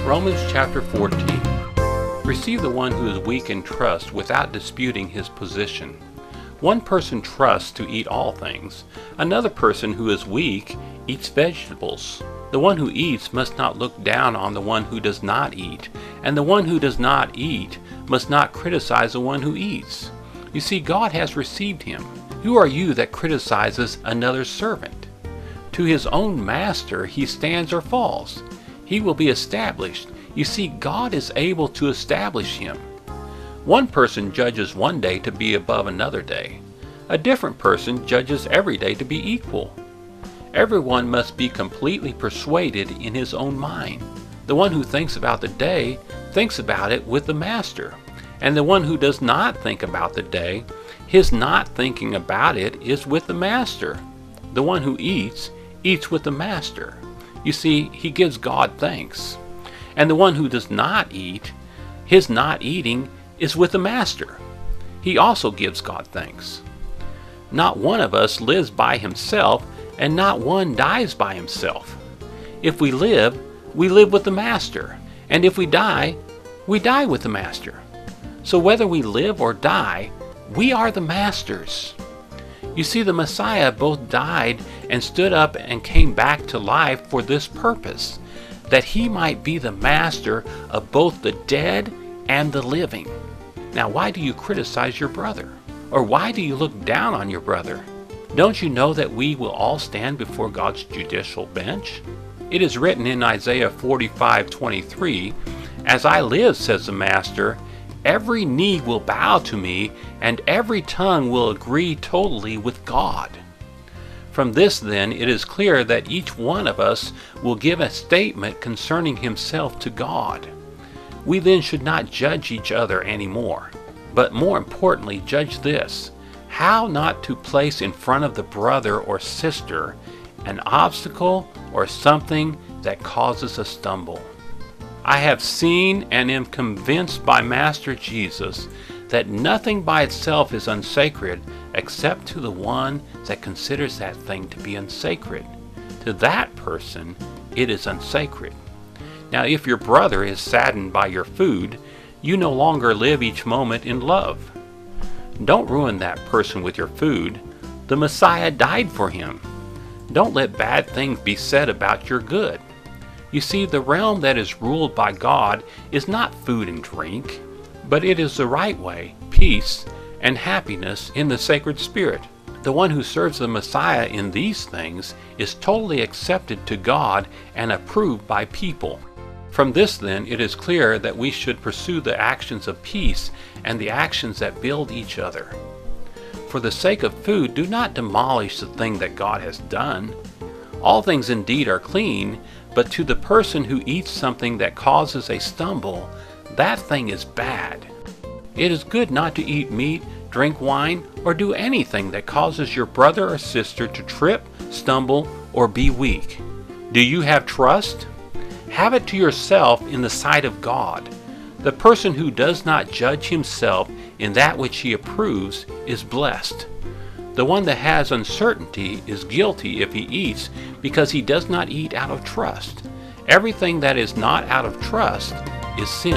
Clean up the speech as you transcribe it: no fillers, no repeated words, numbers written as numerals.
Romans chapter 14. Receive the one who is weak in trust without disputing his position. One person trusts to eat all things. Another person who is weak eats vegetables. The one who eats must not look down on the one who does not eat, and the one who does not eat must not criticize the one who eats. You see, God has received him. Who are you that criticizes another's servant? To his own master he stands or falls. He will be established. You see, God is able to establish him. One person judges one day to be above another day. A different person judges every day to be equal. Everyone must be completely persuaded in his own mind. The one who thinks about the day thinks about it with the master, and the one who does not think about the day, his not thinking about it is with the master. The one who eats with the master. You see, he gives God thanks. And the one who does not eat, his not eating is with the master. He also gives God thanks. Not one of us lives by himself, and not one dies by himself. If we live with the master. And if we die with the master. So whether we live or die, we are the masters. You see, the Messiah both died and stood up and came back to life for this purpose, that he might be the master of both the dead and the living. Now, why do you criticize your brother? Or why do you look down on your brother? Don't you know that we will all stand before God's judicial bench? It is written in Isaiah 45:23, "As I live, says the Master, every knee will bow to me, and every tongue will agree totally with God." From this, then, it is clear that each one of us will give a statement concerning himself to God. We then should not judge each other anymore, but more importantly, judge this: how not to place in front of the brother or sister an obstacle or something that causes a stumble. I have seen and am convinced by Master Jesus that nothing by itself is unsacred except to the one that considers that thing to be unsacred. To that person, it is unsacred. Now, if your brother is saddened by your food, you no longer live each moment in love. Don't ruin that person with your food. The Messiah died for him. Don't let bad things be said about your good. You see, the realm that is ruled by God is not food and drink, but it is the right way, peace, and happiness in the sacred spirit. The one who serves the Messiah in these things is totally accepted to God and approved by people. From this, then, it is clear that we should pursue the actions of peace and the actions that build each other. For the sake of food, do not demolish the thing that God has done. All things indeed are clean, but to the person who eats something that causes a stumble, that thing is bad. It is good not to eat meat, drink wine, or do anything that causes your brother or sister to trip, stumble, or be weak. Do you have trust? Have it to yourself in the sight of God. The person who does not judge himself in that which he approves is blessed. The one that has uncertainty is guilty if he eats, because he does not eat out of trust. Everything that is not out of trust is sin.